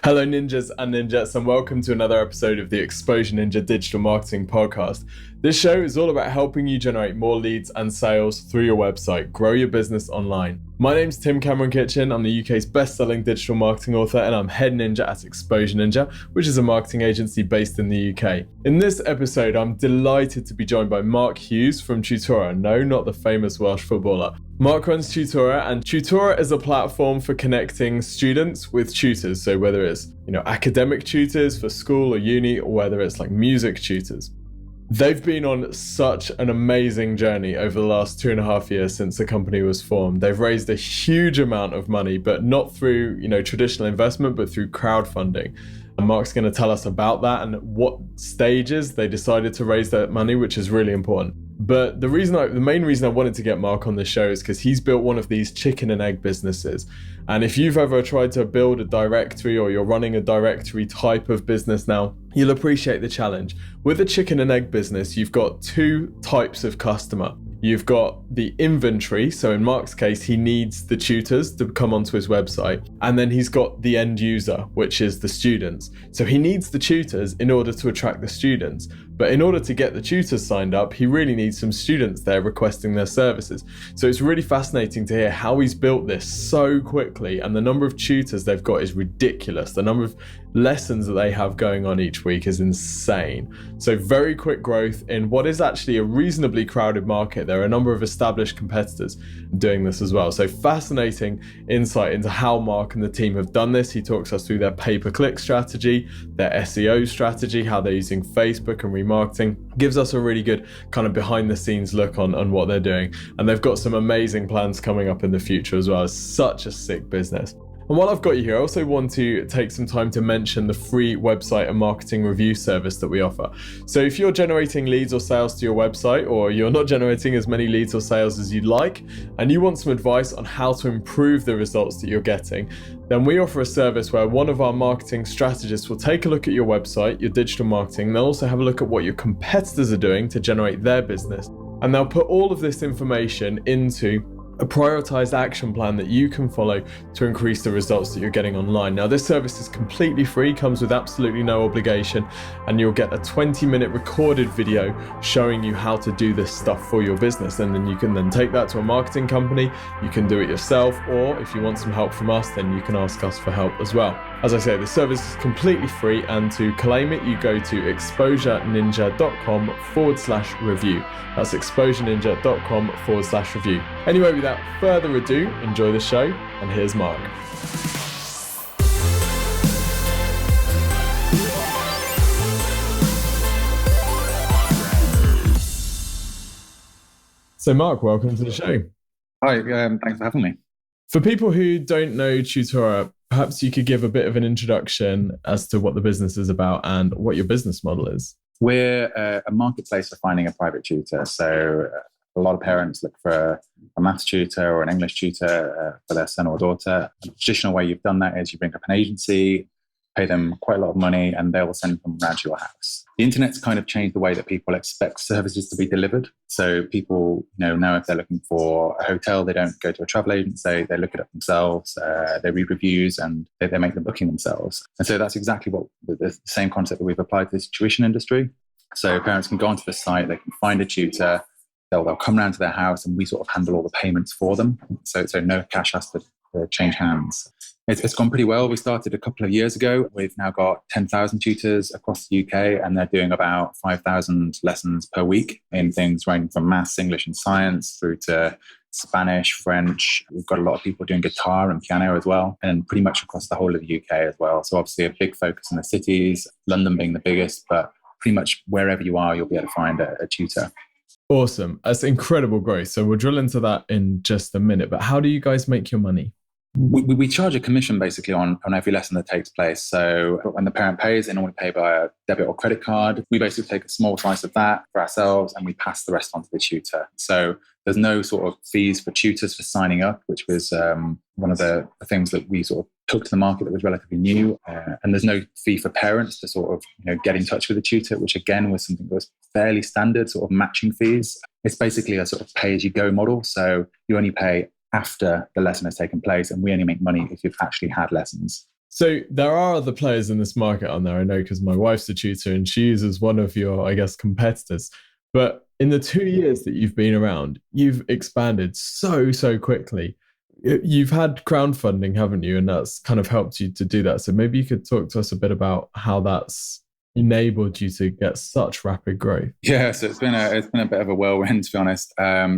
Hello, ninjas and ninjas, and welcome to another episode of the Exposure Ninja Digital Marketing Podcast. This show is all about helping you generate more leads and sales through your website, grow your business online. My name's Tim Cameron Kitchen. I'm the UK's best-selling digital marketing author, and I'm head ninja at Exposure Ninja, which is a marketing agency based in the UK. In this episode, I'm delighted to be joined by Mark Hughes from Tutora. No, not the famous Welsh footballer. Mark runs Tutora, and Tutora is a platform for connecting students with tutors. So whether it's, academic tutors for school or uni, or whether it's like music tutors. They've been on such an amazing journey over the last 2.5 years since the company was formed. They've raised a huge amount of money, but not through, traditional investment, but through crowdfunding. And Mark's going to tell us about that and what stages they decided to raise that money, which is really important. But the main reason I wanted to get Mark on the show is because he's built one of these chicken and egg businesses. And if you've ever tried to build a directory or you're running a directory type of business now, you'll appreciate the challenge. With a chicken and egg business, you've got two types of customer. You've got the inventory. So in Mark's case, he needs the tutors to come onto his website. And then he's got the end user, which is the students. So he needs the tutors in order to attract the students. But in order to get the tutors signed up, he really needs some students there requesting their services. So it's really fascinating to hear how he's built this so quickly, and the number of tutors they've got is ridiculous. The number of lessons that they have going on each week is insane. So very quick growth in what is actually a reasonably crowded market. There are a number of established competitors doing this as well. So fascinating insight into how Mark and the team have done this. He talks us through their pay-per-click strategy, their SEO strategy, how they're using Facebook and remarketing. Gives us a really good kind of behind the scenes look on what they're doing. And they've got some amazing plans coming up in the future as well. It's such a sick business. And while I've got you here, I also want to take some time to mention the free website and marketing review service that we offer. So if you're generating leads or sales to your website, or you're not generating as many leads or sales as you'd like, and you want some advice on how to improve the results that you're getting, then we offer a service where one of our marketing strategists will take a look at your website, your digital marketing. They'll also have a look at what your competitors are doing to generate their business. And they'll put all of this information into a prioritized action plan that you can follow to increase the results that you're getting online. Now, this service is completely free, comes with absolutely no obligation, and you'll get a 20-minute recorded video showing you how to do this stuff for your business. And then you can then take that to a marketing company, you can do it yourself, or if you want some help from us, then you can ask us for help as well. As I say, the service is completely free, and to claim it, you go to exposureninja.com/review. That's exposureninja.com/review. Anyway, without further ado, enjoy the show, and here's Mark. So Mark, welcome to the show. Hi, thanks for having me. For people who don't know Tutora, perhaps you could give a bit of an introduction as to what the business is about and what your business model is. We're a marketplace for finding a private tutor. So a lot of parents look for a maths tutor or an English tutor for their son or daughter. The traditional way you've done that is you bring up an agency, pay them quite a lot of money, and they'll send them around to your house. The internet's kind of changed the way that people expect services to be delivered. So people, now if they're looking for a hotel, they don't go to a travel agency, they look it up themselves, they read reviews, and they make the booking themselves. And so that's exactly what the same concept that we've applied to this tuition industry. So parents can go onto the site, they can find a tutor, they'll come around to their house, and we sort of handle all the payments for them. So no cash has to change hands. It's gone pretty well. We started a couple of years ago. We've now got 10,000 tutors across the UK, and they're doing about 5,000 lessons per week in things ranging from maths, English and science through to Spanish, French. We've got a lot of people doing guitar and piano as well, and pretty much across the whole of the UK as well. So obviously a big focus in the cities, London being the biggest, but pretty much wherever you are, you'll be able to find a tutor. Awesome. That's incredible growth. So we'll drill into that in just a minute. But how do you guys make your money? We charge a commission basically on every lesson that takes place. So when the parent pays, they normally pay by a debit or credit card. We basically take a small slice of that for ourselves, and we pass the rest on to the tutor. So there's no sort of fees for tutors for signing up, which was one of the things that we sort of took to the market that was relatively new. And there's no fee for parents to sort of get in touch with the tutor, which again was something that was fairly standard, sort of matching fees. It's basically a sort of pay-as-you-go model. So you only pay after the lesson has taken place, and we only make money if you've actually had lessons. So there are other players in this market on there. I know because my wife's a tutor and she uses one of your, I guess, competitors. But in the 2 years that you've been around, you've expanded so quickly. You've had crowdfunding, haven't you? And that's kind of helped you to do that. So maybe you could talk to us a bit about how that's enabled you to get such rapid growth. Yeah, so it's been a bit of a whirlwind, to be honest.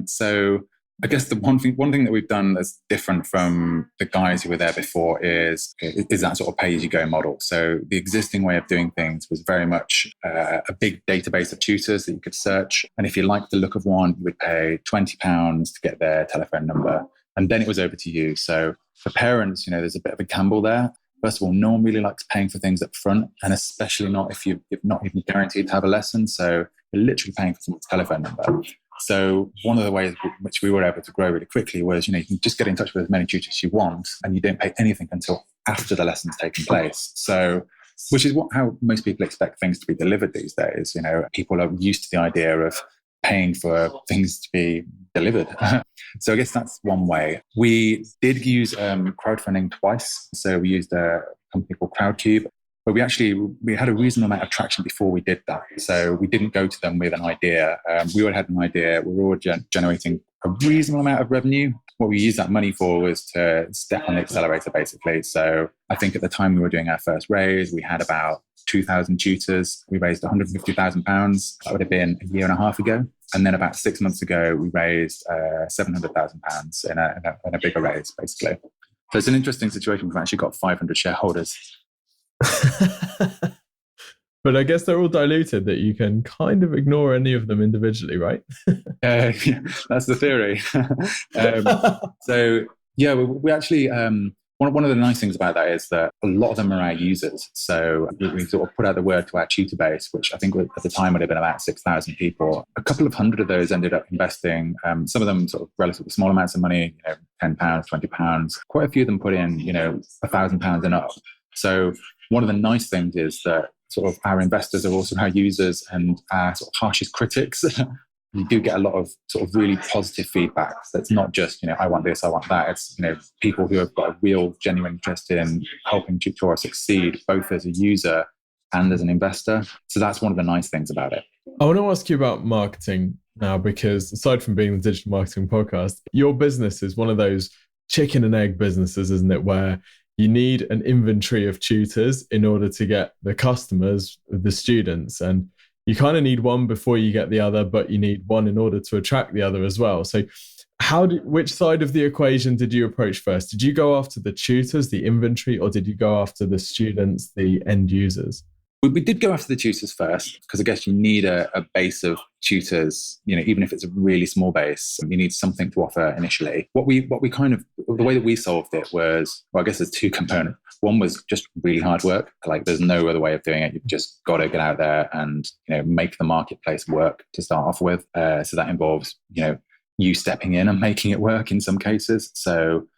So I guess the one thing that we've done that's different from the guys who were there before is that sort of pay-as-you-go model. So the existing way of doing things was very much a big database of tutors that you could search, and if you liked the look of one, you would pay £20 to get their telephone number, and then it was over to you. So for parents, there's a bit of a gamble there. First of all, no one really likes paying for things up front, and especially not if you're not even guaranteed to have a lesson. So you're literally paying for someone's telephone number. So one of the ways which we were able to grow really quickly was, you can just get in touch with as many tutors as you want, and you don't pay anything until after the lesson's taken place. So, which is how most people expect things to be delivered these days. People are used to the idea of paying for things to be delivered. So I guess that's one way. We did use crowdfunding twice. So we used a company called Crowdcube, but we had a reasonable amount of traction before we did that. So we didn't go to them with an idea. We already had an idea. We were already generating a reasonable amount of revenue. What we used that money for was to step on the accelerator, basically. So I think at the time we were doing our first raise, we had about 2,000 tutors. We raised £150,000. That would have been a year and a half ago. And then about 6 months ago, we raised £700,000 in a bigger raise, basically. So it's an interesting situation. We've actually got 500 shareholders. But I guess they're all diluted that you can kind of ignore any of them individually, right? Yeah, that's the theory. So yeah, we actually, one of the nice things about that is that a lot of them are our users. So we sort of put out the word to our tutor base, which I think at the time would have been about 6,000 people. A couple of hundred of those ended up investing, some of them sort of relatively small amounts of money, £10, £20. Quite a few of them put in, £1,000 and up. So one of the nice things is that sort of our investors are also our users and our sort of harshest critics. You do get a lot of sort of really positive feedback. That's not just, I want this, I want that. It's, people who have got a real genuine interest in helping Tutora succeed, both as a user and as an investor. So that's one of the nice things about it. I want to ask you about marketing now, because aside from being the digital marketing podcast, your business is one of those chicken and egg businesses, isn't it? Where you need an inventory of tutors in order to get the customers, the students, and you kind of need one before you get the other, but you need one in order to attract the other as well. So which side of the equation did you approach first? Did you go after the tutors, the inventory, or did you go after the students, the end users? We did go after the tutors first, because I guess you need a base of tutors, even if it's a really small base, you need something to offer initially. The way that we solved it was, I guess there's two components. One was just really hard work. Like there's no other way of doing it. You've just got to get out there and, make the marketplace work to start off with. So that involves, you stepping in and making it work in some cases. So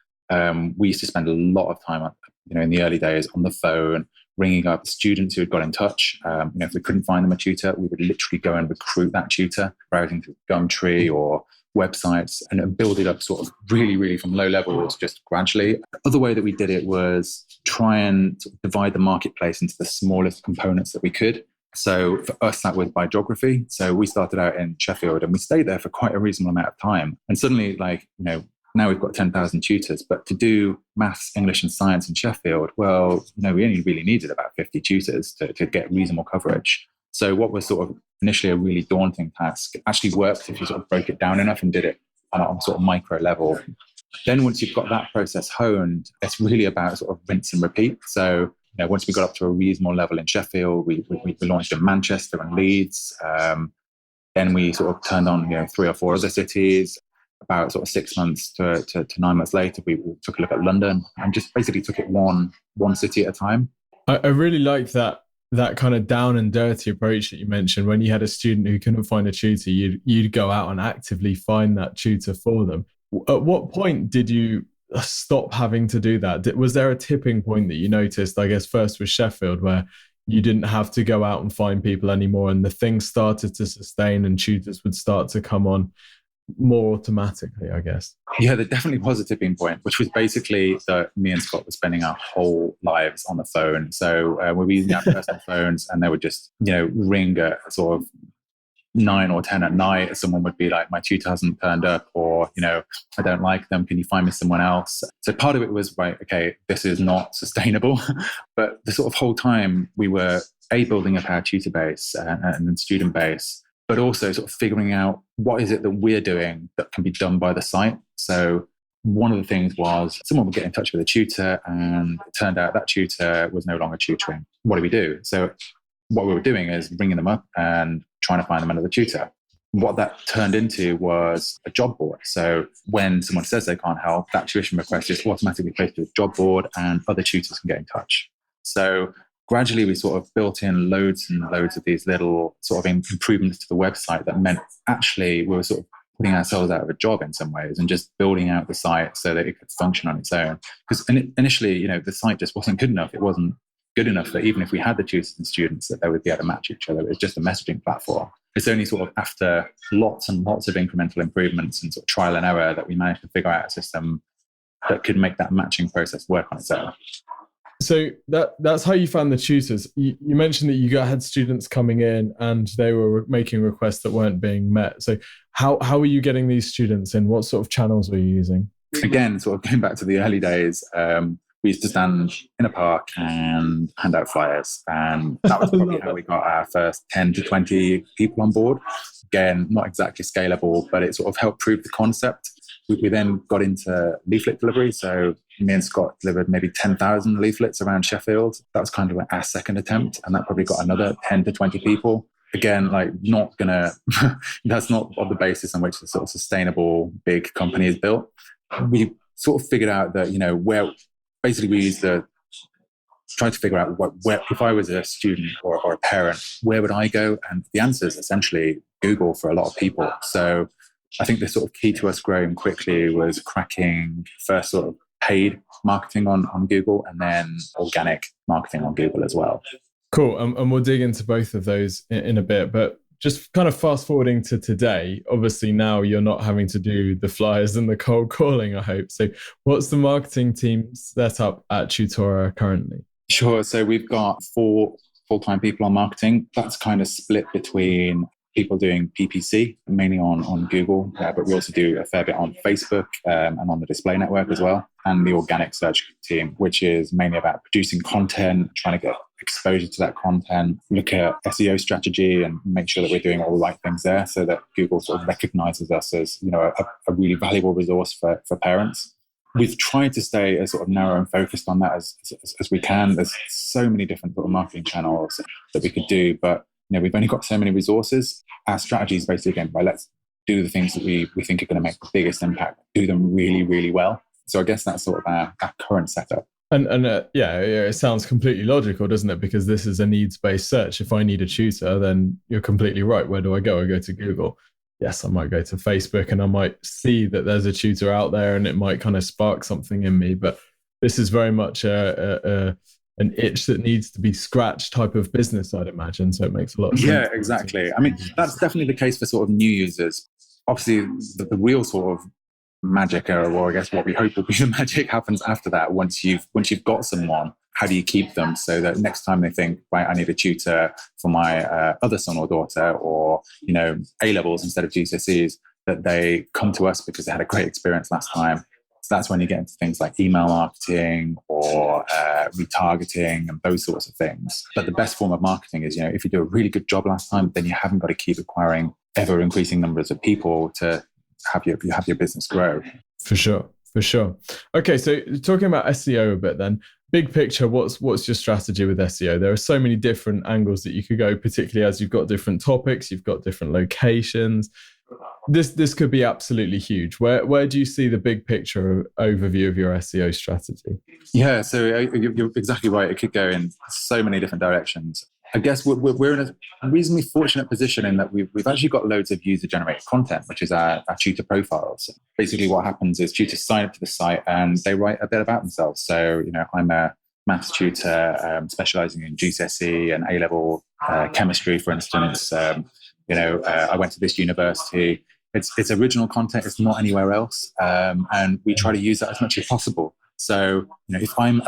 we used to spend a lot of time, in the early days on the phone, ringing up students who had got in touch. If we couldn't find them a tutor, we would literally go and recruit that tutor, browsing through Gumtree or websites, and build it up sort of really, really from low levels, just gradually. The other way that we did it was try and sort of divide the marketplace into the smallest components that we could. So for us, that was by geography. So we started out in Sheffield and we stayed there for quite a reasonable amount of time. And suddenly, now we've got 10,000 tutors, but to do maths, English and science in Sheffield, we only really needed about 50 tutors to get reasonable coverage. So what was sort of initially a really daunting task actually worked if you sort of broke it down enough and did it on a sort of micro level. Then once you've got that process honed, it's really about sort of rinse and repeat. So once we got up to a reasonable level in Sheffield, we launched in Manchester and Leeds. Then we sort of turned on 3 or 4 other cities. About sort of 6 months to 9 months later, we took a look at London and just basically took it one city at a time. I really like that kind of down and dirty approach that you mentioned. When you had a student who couldn't find a tutor, you'd go out and actively find that tutor for them. At what point did you stop having to do that? Was there a tipping point that you noticed, I guess first with Sheffield, where you didn't have to go out and find people anymore and the thing started to sustain and tutors would start to come on? more automatically, I guess. Yeah, there definitely was a tipping point, which was basically that me and Scott were spending our whole lives on the phone. So we were using our personal phones, and they would just, ring at sort of 9 or 10 at night. Someone would be like, my tutor hasn't turned up, or, I don't like them. Can you find me someone else? So part of it was, right, okay, this is not sustainable. But the sort of whole time we were building up our tutor base and student base, but also sort of figuring out what is it that we're doing that can be done by the site. So one of the things was someone would get in touch with a tutor, and it turned out that tutor was no longer tutoring. What do we do? So what we were doing is bringing them up and trying to find them another tutor. What that turned into was a job board. So when someone says they can't help, that tuition request is automatically placed to a job board, and other tutors can get in touch. So gradually we sort of built in loads and loads of these little sort of improvements to the website that meant actually we were sort of putting ourselves out of a job in some ways and just building out the site so that it could function on its own. Because initially, the site just wasn't good enough. It wasn't good enough that even if we had the tutors and students, that they would be able to match each other. It was just a messaging platform. It's only sort of after lots and lots of incremental improvements and sort of trial and error that we managed to figure out a system that could make that matching process work on its own. So that's how you found the tutors. You mentioned that you had students coming in and they were making requests that weren't being met. So how were you getting these students in? What sort of channels were you using? Again, sort of going back to the early days, we used to stand in a park and hand out flyers. And that was probably how we got our first 10 to 20 people on board. Again, not exactly scalable, but it sort of helped prove the concept. We then got into leaflet delivery. So me and Scott delivered maybe 10,000 leaflets around Sheffield. That was kind of our second attempt. And that probably got another 10 to 20 people. Again, that's not on the basis on which the sort of sustainable big company is built. We sort of figured out that, where basically we tried to figure out where if I was a student or a parent, where would I go? And the answer is essentially Google for a lot of people. So I think the sort of key to us growing quickly was cracking first sort of paid marketing on Google, and then organic marketing on Google as well. Cool. And we'll dig into both of those in a bit. But just kind of fast forwarding to today, obviously now you're not having to do the flyers and the cold calling, I hope. So what's the marketing team set up at Tutora currently? Sure. So we've got 4 full-time people on marketing. That's kind of split between people doing PPC, mainly on Google, but we also do a fair bit on Facebook and on the display network as well, and the organic search team, which is mainly about producing content, trying to get exposure to that content, look at SEO strategy and make sure that we're doing all the right things there so that Google sort of recognizes us as a really valuable resource for parents. We've tried to stay as sort of narrow and focused on that as we can. There's so many different sort of marketing channels that we could do, but we've only got so many resources. Our strategy is basically, again, let's do the things that we think are going to make the biggest impact, do them really, really well. So I guess that's sort of our current setup. And it sounds completely logical, doesn't it? Because this is a needs-based search. If I need a tutor, then you're completely right. Where do I go? I go to Google. Yes, I might go to Facebook and I might see that there's a tutor out there and it might kind of spark something in me. But this is very much an itch that needs to be scratched type of business, I'd imagine. So it makes a lot of sense. Yeah, exactly. I mean, that's definitely the case for sort of new users. Obviously, the real sort of magic, or I guess what we hope will be the magic, happens after that. Once you've got someone, how do you keep them so that next time they think, right, I need a tutor for my other son or daughter, or A-levels instead of GCSEs, that they come to us because they had a great experience last time. So that's when you get into things like email marketing or retargeting and those sorts of things. But the best form of marketing is, if you do a really good job last time, then you haven't got to keep acquiring ever increasing numbers of people to have your business grow. For sure. Okay, so talking about SEO a bit then, big picture, what's your strategy with SEO? There are so many different angles that you could go, particularly as you've got different topics, you've got different locations. This could be absolutely huge. Where do you see the big picture overview of your SEO strategy? Yeah, so you're exactly right. It could go in so many different directions. I guess we're in a reasonably fortunate position in that we've actually got loads of user-generated content, which is our tutor profiles. Basically, what happens is tutors sign up to the site and they write a bit about themselves. So, I'm a maths tutor specializing in GCSE and A-level chemistry, for instance. I went to this university. It's original content. It's not anywhere else. And we try to use that as much as possible. So, if I'm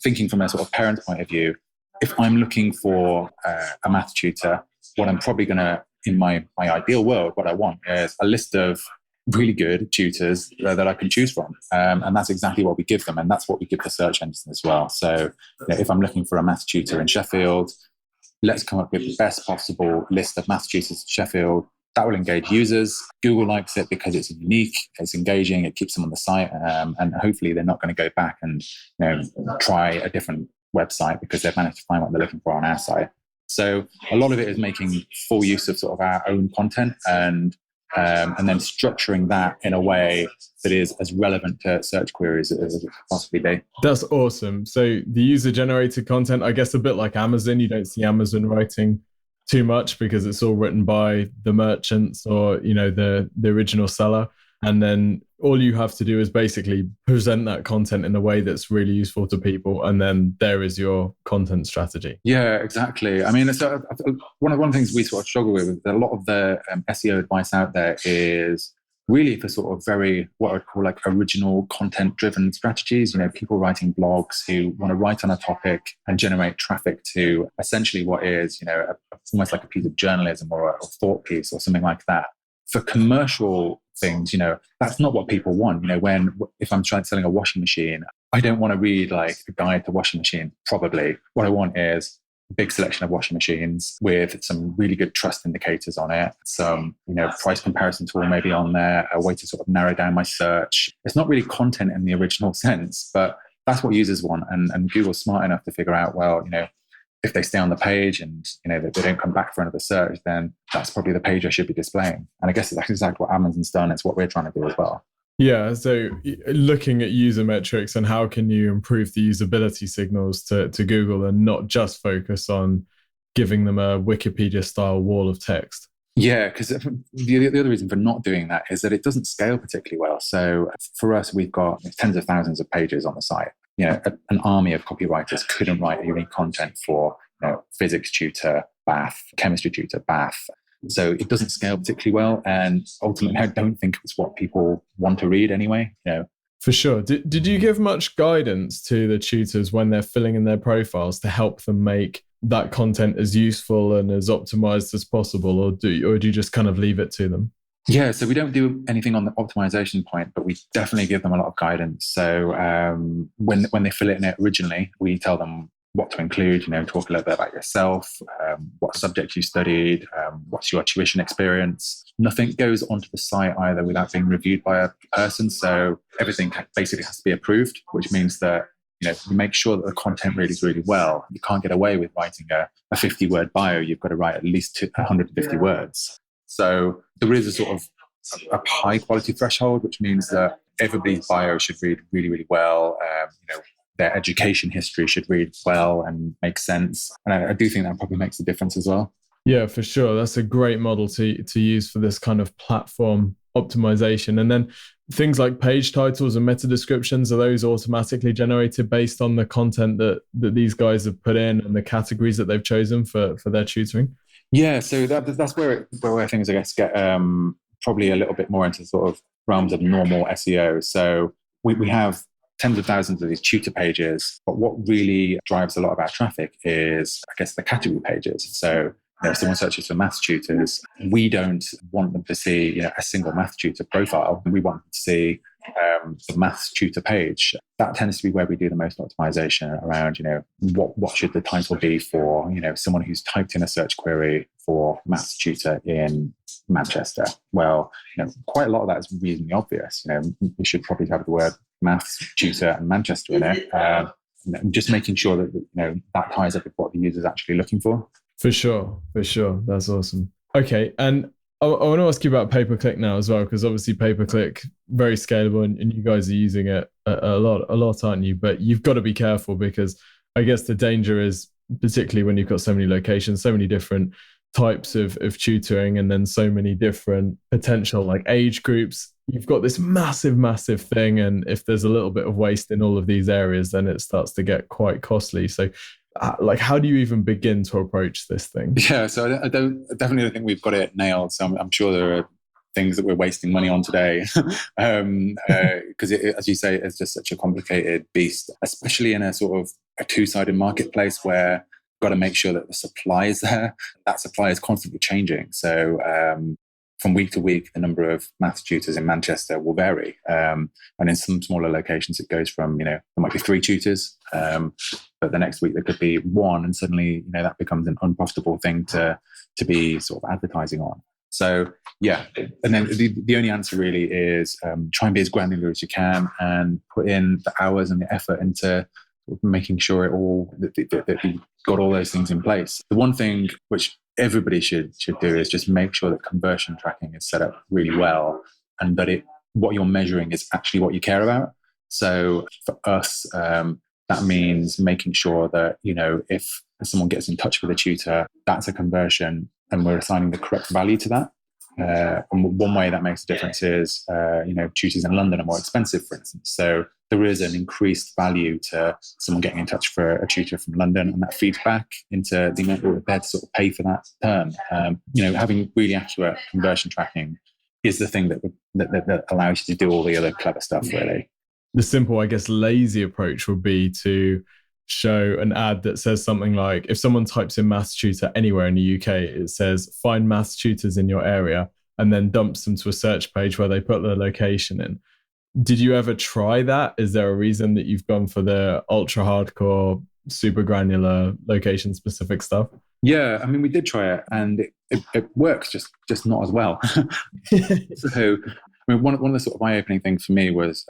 thinking from a sort of parent point of view, if I'm looking for a math tutor, what I'm probably going to, in my ideal world, what I want is a list of really good tutors that I can choose from. And that's exactly what we give them. And that's what we give the search engines as well. So if I'm looking for a math tutor in Sheffield, let's come up with the best possible list of math tutors in Sheffield. That will engage users. Google likes it because it's unique, it's engaging, it keeps them on the site, and hopefully they're not going to go back and try a different website because they've managed to find what they're looking for on our site. So a lot of it is making full use of sort of our own content and then structuring that in a way that is as relevant to search queries as it could possibly be. That's awesome. So the user-generated content, I guess a bit like Amazon, you don't see Amazon writing too much because it's all written by the merchants or the original seller, and then all you have to do is basically present that content in a way that's really useful to people, and then there is your content strategy. Yeah, exactly. I mean, so one of the things we sort of struggle with is that a lot of the SEO advice out there is really for sort of very, what I'd call like original content driven strategies, people writing blogs who want to write on a topic and generate traffic to essentially what is, almost like a piece of journalism or a thought piece or something like that. For commercial things, that's not what people want. If I'm selling a washing machine, I don't want to read like a guide to washing machine, probably. What I want is a big selection of washing machines with some really good trust indicators on it, some, price comparison tool maybe on there, a way to sort of narrow down my search. It's not really content in the original sense, but that's what users want. And Google's smart enough to figure out, well, if they stay on the page and they don't come back for another search, then that's probably the page I should be displaying. And I guess that's exactly what Amazon's done. It's what we're trying to do as well. Yeah, so looking at user metrics and how can you improve the usability signals to Google and not just focus on giving them a Wikipedia style wall of text. Yeah, because the other reason for not doing that is that it doesn't scale particularly well. So for us, we've got tens of thousands of pages on the site. An army of copywriters couldn't write unique content for physics tutor, Bath, chemistry tutor, Bath. So it doesn't scale particularly well. And ultimately, I don't think it's what people want to read anyway. For sure. Did you give much guidance to the tutors when they're filling in their profiles to help them make that content as useful and as optimized as possible? Or do you just kind of leave it to them? Yeah, so we don't do anything on the optimization point, but we definitely give them a lot of guidance. So when they fill it in originally, we tell them what to include, talk a little bit about yourself, what subject you studied, what's your tuition experience. Nothing goes onto the site either without being reviewed by a person. So everything basically has to be approved, which means that you make sure that the content reads really well. You can't get away with writing a 50-word bio. You've got to write at least 150 words. So there is a sort of a high quality threshold, which means that everybody's bio should read really, really well. Their education history should read well and make sense. And I do think that probably makes a difference as well. Yeah, for sure. That's a great model to use for this kind of platform optimization. And then things like page titles and meta descriptions, are those automatically generated based on the content that these guys have put in and the categories that they've chosen for their tutoring? Yeah, so that's where things, I guess, get probably a little bit more into sort of realms of normal SEO. So we have tens of thousands of these tutor pages, but what really drives a lot of our traffic is, I guess, the category pages. So if someone searches for maths tutors, we don't want them to see a single maths tutor profile. We want them to see the maths tutor page. That tends to be where we do the most optimization around, what should the title be for, someone who's typed in a search query for maths tutor in Manchester. Well, quite a lot of that is reasonably obvious. We should probably have the word maths tutor and Manchester in it. Just making sure that, that ties up with what the user's actually looking for. For sure. That's awesome. Okay. And I want to ask you about pay-per-click now as well, because obviously pay-per-click, very scalable, and you guys are using it a lot, aren't you? But you've got to be careful, because I guess the danger is, particularly when you've got so many locations, so many different types of tutoring, and then so many different potential like age groups, you've got this massive thing. And if there's a little bit of waste in all of these areas, then it starts to get quite costly. So how do you even begin to approach this thing? Yeah, so I definitely don't think we've got it nailed. So I'm sure there are things that we're wasting money on today. Because as you say, it's just such a complicated beast, especially in a sort of a two-sided marketplace where you've got to make sure that the supply is there. That supply is constantly changing. So from week to week, the number of maths tutors in Manchester will vary. And in some smaller locations, it goes from, there might be 3 tutors, but the next week there could be 1, and suddenly, that becomes an unprofitable thing to be sort of advertising on. So, yeah. And then the only answer really is try and be as granular as you can and put in the hours and the effort into making sure that you've got all those things in place. The one thing which everybody should do is just make sure that conversion tracking is set up really well, and that what you're measuring is actually what you care about. So for us, that means making sure that, if someone gets in touch with a tutor, that's a conversion and we're assigning the correct value to that. And one way that makes a difference is, tutors in London are more expensive, for instance. So there is an increased value to someone getting in touch for a tutor from London, and that feeds back into the amount we're prepared to sort of pay for that term. Having really accurate conversion tracking is the thing that allows you to do all the other clever stuff, really. The simple, I guess, lazy approach would be to show an ad that says something like, if someone types in maths tutor anywhere in the UK, it says find maths tutors in your area, and then dumps them to a search page where they put their location in. Did you ever try that? Is there a reason that you've gone for the ultra hardcore, super granular location specific stuff? Yeah, I mean, we did try it, and it works just not as well. So, I mean, one of the sort of eye-opening things for me was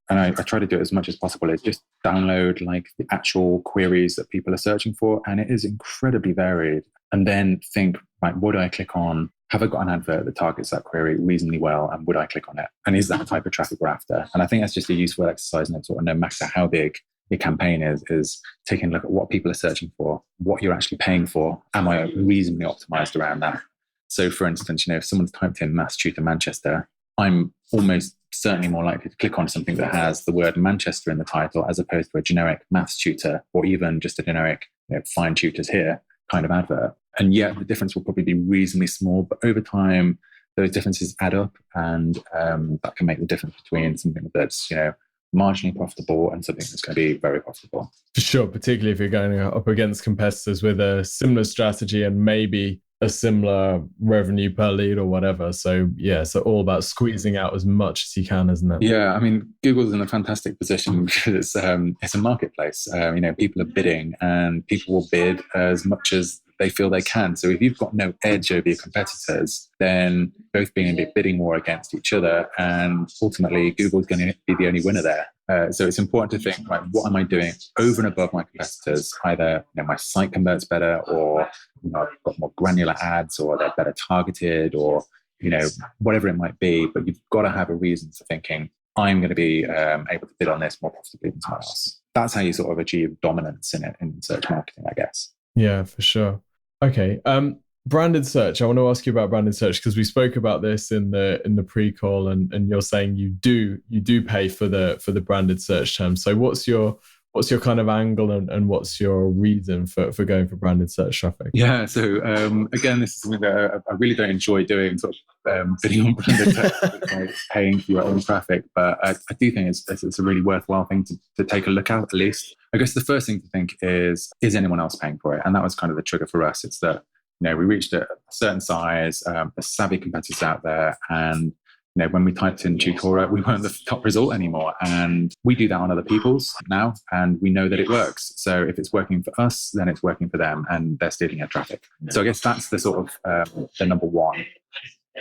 I try to do it as much as possible, is just download like the actual queries that people are searching for, and it is incredibly varied. And then think, right, what do I click on? Have I got an advert that targets that query reasonably well, and would I click on it? And is that the type of traffic we're after? And I think that's just a useful exercise, and sort of no matter how big your campaign is taking a look at what people are searching for, what you're actually paying for. Am I reasonably optimized around that? So for instance, if someone's typed in maths tutor Manchester, I'm almost certainly more likely to click on something that has the word Manchester in the title, as opposed to a generic maths tutor, or even just a generic find tutors here kind of advert. And yet the difference will probably be reasonably small, but over time those differences add up, and that can make the difference between something that's marginally profitable and something that's going to be very profitable. For sure, particularly if you're going up against competitors with a similar strategy and maybe a similar revenue per lead or whatever. So yeah, so all about squeezing out as much as you can, isn't it? Yeah, I mean, Google's in a fantastic position because it's a marketplace. People are bidding, and people will bid as much as they feel they can. So if you've got no edge over your competitors, then both being bidding war against each other, and ultimately Google's going to be the only winner there. So it's important to think, right, what am I doing over and above my competitors? Either my site converts better, or I've got more granular ads, or they're better targeted, or whatever it might be. But you've got to have a reason for thinking, I'm going to be able to bid on this more profitably than someone else. That's how you sort of achieve dominance in search marketing, I guess. Yeah, for sure. Okay. Branded search. I want to ask you about branded search, because we spoke about this in the pre-call, and you're saying you do pay for the branded search term. So what's your kind of angle, and what's your reason for going for branded search traffic? Yeah. So again, this is something that I really don't enjoy doing, sort of bidding on branded search, paying for your own traffic. But I do think it's a really worthwhile thing to take a look at least. I guess the first thing to think is anyone else paying for it? And that was kind of the trigger for us. It's that we reached a certain size, there's savvy competitors out there, and when we typed in Tutora, we weren't the top result anymore. And we do that on other people's now, and we know that it works. So if it's working for us, then it's working for them, and they're stealing our traffic. So I guess that's the sort of the number one.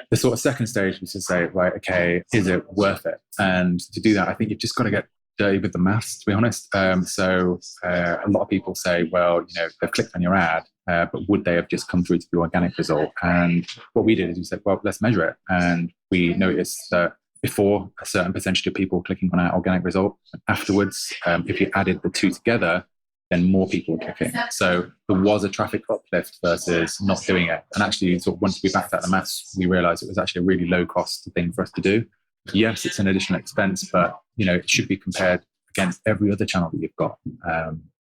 The sort of second stage was to say, right, okay, is it worth it? And to do that, I think you've just got to get dirty with the maths, to be honest. So a lot of people say, well, they've clicked on your ad, but would they have just come through to the organic result? And what we did is we said, well, let's measure it. And we noticed that before, a certain percentage of people clicking on our organic result, and afterwards, if you added the two together, then more people were clicking. So there was a traffic uplift versus not doing it. And actually, sort of once we backed out the maths, we realized it was actually a really low cost thing for us to do. Yes, it's an additional expense, but it should be compared against every other channel that you've got,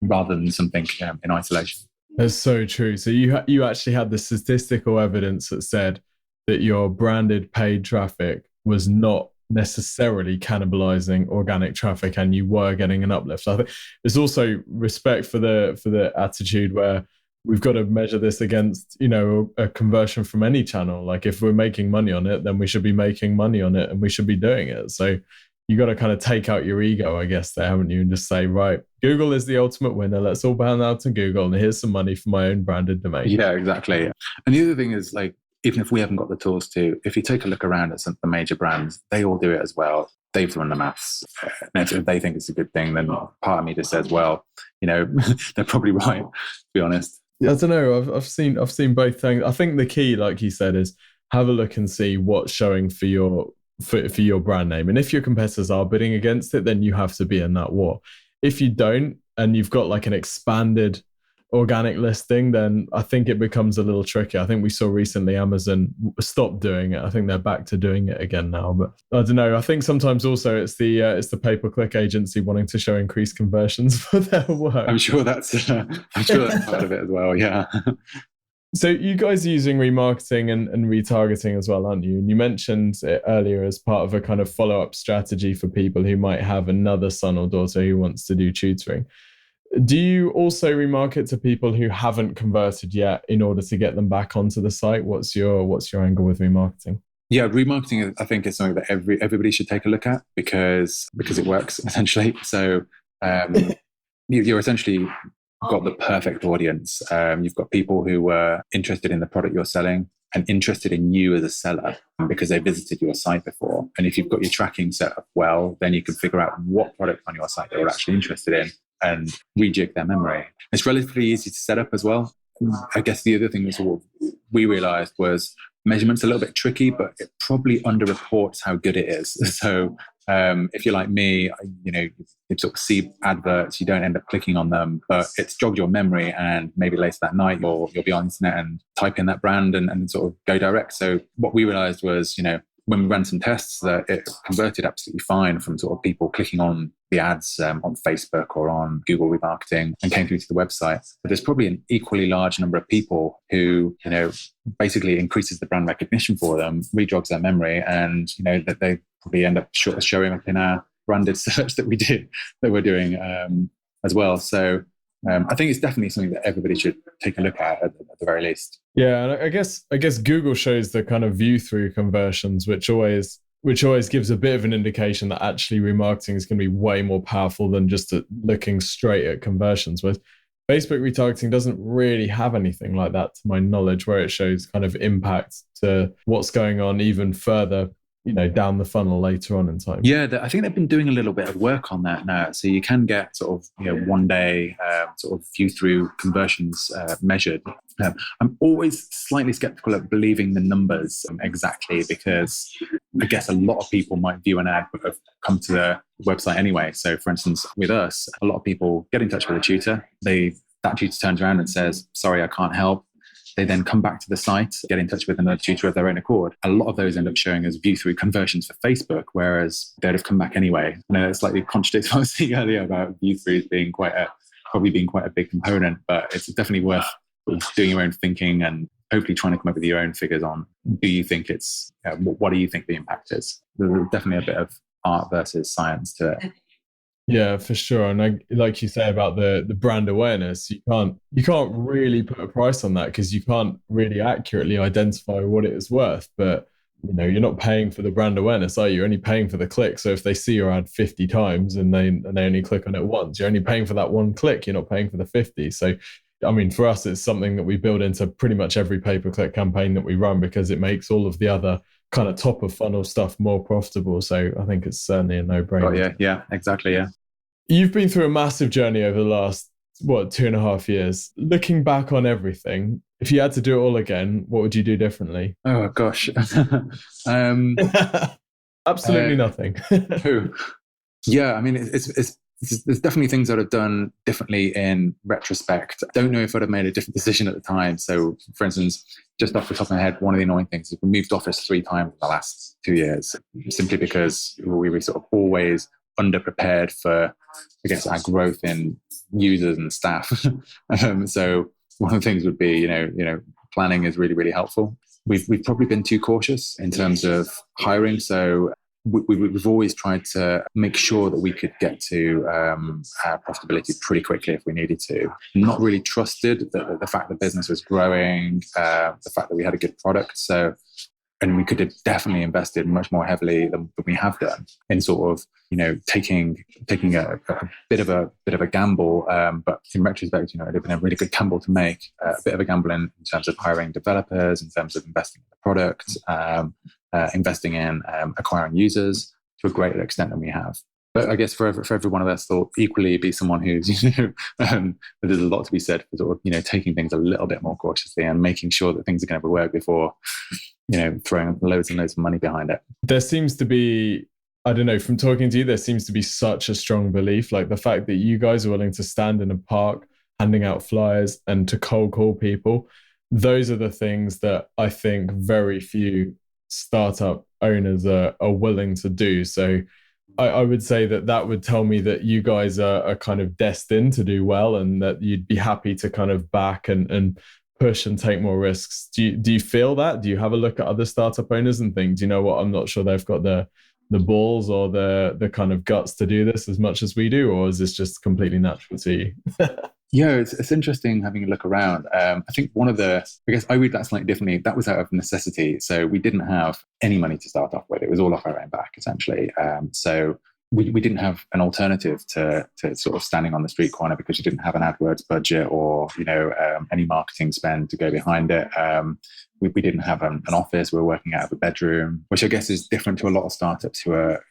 rather than something in isolation. That's so true. So you actually had the statistical evidence that said that your branded paid traffic was not necessarily cannibalizing organic traffic and you were getting an uplift. So I think there's also respect for the attitude where we've got to measure this against, a conversion from any channel. Like if we're making money on it, then we should be making money on it and we should be doing it. So you got to kind of take out your ego, I guess, there, haven't you? And just say, right, Google is the ultimate winner. Let's all bow out to Google and here's some money for my own branded domain. Yeah, exactly. And the other thing is, like, even if we haven't got the tools to, if you take a look around at some of the major brands, they all do it as well. They've run the maths. And if they think it's a good thing, then part of me just says, well, they're probably right, to be honest. I don't know. I've seen both things. I think the key, like you said, is have a look and see what's showing for your brand name. And if your competitors are bidding against it, then you have to be in that war. If you don't, and you've got like an expanded organic listing, then I think it becomes a little tricky. I think we saw recently Amazon stop doing it. I think they're back to doing it again now. But I don't know. I think sometimes also it's the pay-per-click agency wanting to show increased conversions for their work. I'm sure that's part of it as well. Yeah. So you guys are using remarketing and retargeting as well, aren't you? And you mentioned it earlier as part of a kind of follow-up strategy for people who might have another son or daughter who wants to do tutoring. Do you also remarket to people who haven't converted yet in order to get them back onto the site? What's your angle with remarketing? Yeah, remarketing, I think, is something that everybody should take a look at because it works, essentially. So you're essentially got the perfect audience. You've got people who are interested in the product you're selling and interested in you as a seller because they visited your site before. And if you've got your tracking set up well, then you can figure out what product on your site they're actually interested in and rejig their memory. It's relatively easy to set up as well. I guess the other thing that we realized was measurement's a little bit tricky, but it probably underreports how good it is. So if you're like me, you sort of see adverts, you don't end up clicking on them, but it's jogged your memory, and maybe later that night you'll be on the internet and type in that brand and sort of go direct. So what we realized was, when we ran some tests, that it converted absolutely fine from sort of people clicking on the ads on Facebook or on Google Remarketing and came through to the website. But there's probably an equally large number of people who, basically increases the brand recognition for them, rejogs their memory, and, that they probably end up showing up in our branded search that we're doing as well. So I think it's definitely something that everybody should take a look at the very least. Yeah, and I guess Google shows the kind of view through conversions, which always gives a bit of an indication that actually remarketing is going to be way more powerful than just looking straight at conversions. With Facebook retargeting doesn't really have anything like that, to my knowledge, where it shows kind of impact to what's going on even further, down the funnel later on in time. Yeah, I think they've been doing a little bit of work on that now. So you can get sort of, 1 day sort of view through conversions measured. I'm always slightly skeptical of believing the numbers exactly, because I guess a lot of people might view an ad but have come to the website anyway. So for instance, with us, a lot of people get in touch with a tutor. That tutor turns around and says, sorry, I can't help. They then come back to the site, get in touch with another tutor of their own accord. A lot of those end up showing as view-through conversions for Facebook, whereas they'd have come back anyway. I know it slightly contradicts what I was saying earlier about view-throughs being probably being quite a big component, but it's definitely worth doing your own thinking and hopefully trying to come up with your own figures on, do you think what do you think the impact is? There's definitely a bit of art versus science to it. Yeah, for sure. And like you say about the brand awareness, you can't really put a price on that because you can't really accurately identify what it is worth. But you're not paying for the brand awareness, are you? You're only paying for the click. So if they see your ad 50 times and they only click on it once, you're only paying for that one click. You're not paying for the 50. So I mean, for us, it's something that we build into pretty much every pay-per-click campaign that we run because it makes all of the other kind of top of funnel stuff more profitable. So I think it's certainly a no-brainer. Oh, yeah, exactly, yeah. You've been through a massive journey over the last, 2.5 years. Looking back on everything, if you had to do it all again, what would you do differently? Oh, gosh. Absolutely nothing. Yeah, I mean, there's definitely things that I've done differently in retrospect. I don't know if I'd have made a different decision at the time. So, for instance, just off the top of my head, one of the annoying things is we moved office 3 times in the last 2 years, simply because we were sort of always underprepared for, I guess, our growth in users and staff. So one of the things would be, planning is really, really helpful. We've probably been too cautious in terms of hiring. So we've always tried to make sure that we could get to profitability pretty quickly if we needed to. Not really trusted the fact that business was growing, the fact that we had a good product. And we could have definitely invested much more heavily than we have done in sort of, taking a bit of a gamble. But in retrospect, it'd have been a really good gamble to make. A bit of a gamble in terms of hiring developers, in terms of investing in the product, investing in acquiring users to a greater extent than we have. But I guess for every one of us, they'll equally be someone who's, there's a lot to be said for sort of, taking things a little bit more cautiously and making sure that things are going to work before, throwing loads and loads of money behind it. There seems to be, I don't know, from talking to you, there seems to be such a strong belief, like the fact that you guys are willing to stand in a park, handing out flyers and to cold call people. Those are the things that I think very few startup owners are willing to do. So I would say that would tell me that you guys are kind of destined to do well, and that you'd be happy to kind of back and push and take more risks. Do you feel that? Do you have a look at other startup owners and think, do you know what, I'm not sure they've got the balls or the kind of guts to do this as much as we do, or is this just completely natural to you? Yeah, it's interesting having a look around. I think I guess I read that slightly differently. That was out of necessity. So we didn't have any money to start off with. It was all off our own back, essentially. So we didn't have an alternative to sort of standing on the street corner, because you didn't have an AdWords budget or, any marketing spend to go behind it. We didn't have an office. We were working out of a bedroom, which I guess is different to a lot of startups who are,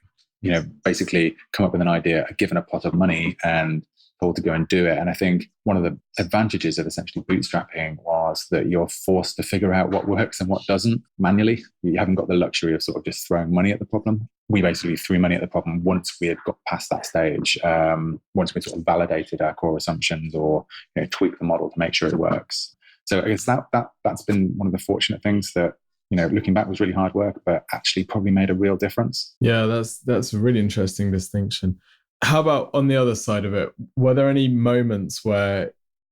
basically come up with an idea, are given a pot of money and told to go and do it. And I think one of the advantages of essentially bootstrapping was that you're forced to figure out what works and what doesn't manually. You haven't got the luxury of sort of just throwing money at the problem. We basically threw money at the problem once we had got past that stage, once we sort of validated our core assumptions or tweaked the model to make sure it works. So I guess that's been one of the fortunate things that, looking back was really hard work, but actually probably made a real difference. Yeah, that's a really interesting distinction. How about on the other side of it? Were there any moments where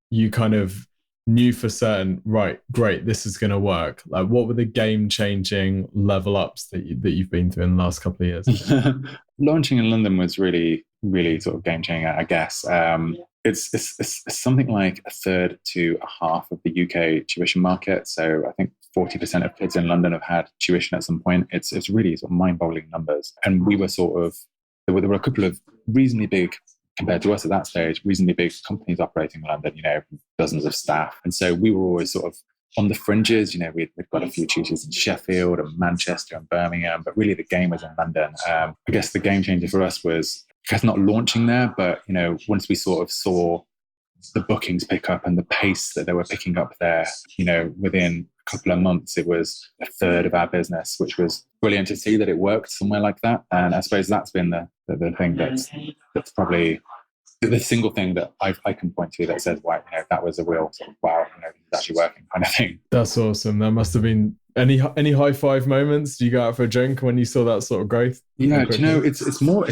you kind of knew for certain, right, great, this is going to work? Like, what were the game-changing level ups that you've been through in the last couple of years? Launching in London was really, really sort of game-changing, I guess. It's something like a third to a half of the UK tuition market. So I think 40% of kids in London have had tuition at some point. It's really sort of mind-boggling numbers. And we were there were a couple of reasonably big, compared to us at that stage, reasonably big companies operating in London, dozens of staff. And so we were always sort of on the fringes. We'd got a few tutors in Sheffield and Manchester and Birmingham, but really the game was in London. I guess the game changer for us was, I guess, not launching there, but, once we sort of saw the bookings pick up and the pace that they were picking up there, within a couple of months, it was a third of our business, which was brilliant to see that it worked somewhere like that. And I suppose that's been the thing that's probably the single thing that I can point to that says, wow, that was a real sort of, wow, it's actually working kind of thing. That's awesome. That must have been any high five moments. Do you go out for a drink when you saw that sort of growth? Yeah, it's more,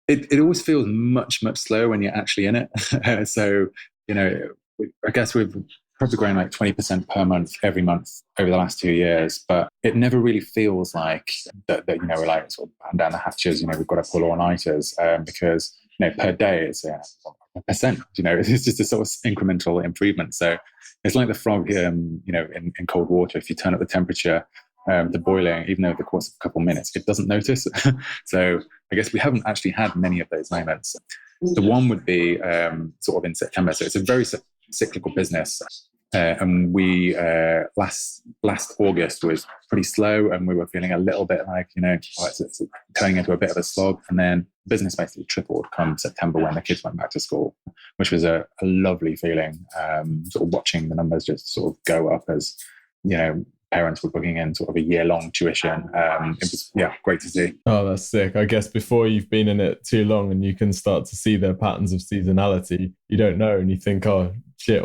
it always feels much, much slower when you're actually in it. So, I guess we've probably grown like 20% per month, every month over the last 2 years, but it never really feels like that we're like sort of batten down the hatches, we've got to pull all-nighters, because, per day it's a percent, it's just a sort of incremental improvement. So it's like the frog, in cold water. If you turn up the temperature to boiling, even over the course of a couple of minutes, it doesn't notice. So I guess we haven't actually had many of those moments. The one would be sort of in September. So it's a very cyclical business. And we last August was pretty slow, and we were feeling a little bit like, it's turning into a bit of a slog. And then business basically tripled come September when the kids went back to school, which was a lovely feeling, sort of watching the numbers just sort of go up as, parents were booking in sort of a year-long tuition. It was, great to see. Oh, that's sick. I guess before you've been in it too long and you can start to see the patterns of seasonality, you don't know, and you think, oh, shit,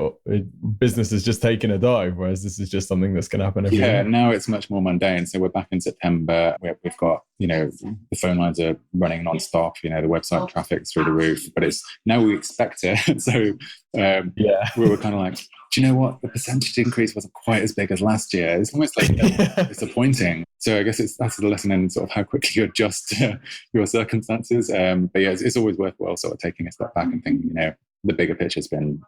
business is just taking a dive, whereas this is just something that's going to happen every year. Now it's much more mundane. So we're back in September. We've got, the phone lines are running non-stop, the website traffic's through the roof, but it's now we expect it. So we were kind of like, do you know what? The percentage increase wasn't quite as big as last year. It's almost like disappointing. So I guess that's the lesson in sort of how quickly you adjust to your circumstances. But yeah, it's always worthwhile sort of taking a step back and thinking, you know, the bigger picture has been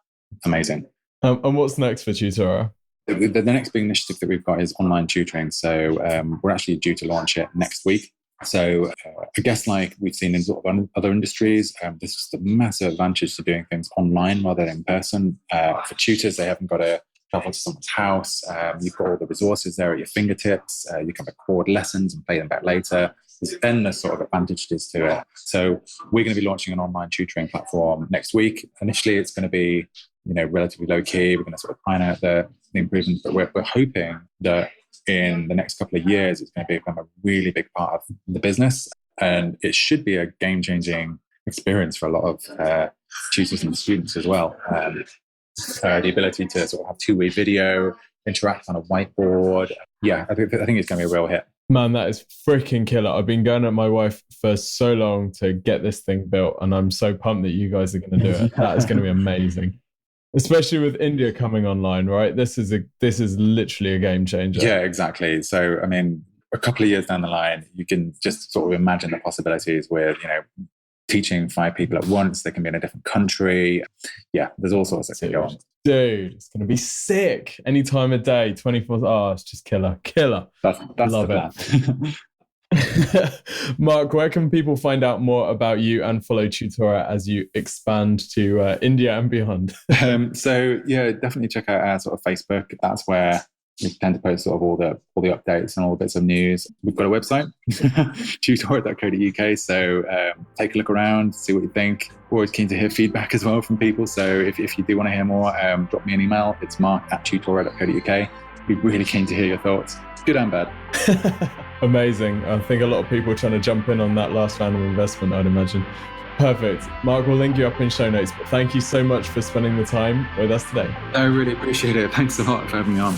amazing. And what's next for Tutora? The next big initiative that we've got is online tutoring. So we're actually due to launch it next week. So I guess like we've seen in sort of other industries, there's just a massive advantage to doing things online rather than in person. For tutors, they haven't got to travel to someone's house. You've got all the resources there at your fingertips. You can record lessons and play them back later. There's endless sort of advantages to it. So we're going to be launching an online tutoring platform next week. Initially, it's going to be, you know, relatively low key. We're going to sort of find out the improvements, but we're hoping that in the next couple of years, it's going to become a really big part of the business. And it should be a game-changing experience for a lot of tutors and students as well. The ability to sort of have two-way video, interact on a whiteboard. Yeah, I think it's going to be a real hit. Man, that is freaking killer. I've been going at my wife for so long to get this thing built, and I'm so pumped that you guys are going to do it. That is going to be amazing. Especially with India coming online, right? This is literally a game changer. Yeah, exactly. So, I mean, a couple of years down the line, you can just sort of imagine the possibilities with, you know, teaching 5 people at once. They can be in a different country. Yeah, there's all sorts that can go on. Dude, it's going to be sick. Any time of day, 24 hours, just killer. That's Love the plan. it. Mark, where can people find out more about you and follow Tutora as you expand to India and beyond? So yeah, definitely check out our sort of Facebook. That's where we tend to post sort of all the updates and all the bits of news. We've got a website, tutora.co.uk. So take a look around, see what you think. We're always keen to hear feedback as well from people. So if you do want to hear more, drop me an email. It's mark@tutora.co.uk. Be really keen to hear your thoughts, good and bad. Amazing. I think a lot of people are trying to jump in on that last round of investment, I'd imagine. Perfect. Mark, we'll link you up in show notes, but thank you so much for spending the time with us today. I really appreciate it. Thanks a lot for having me on.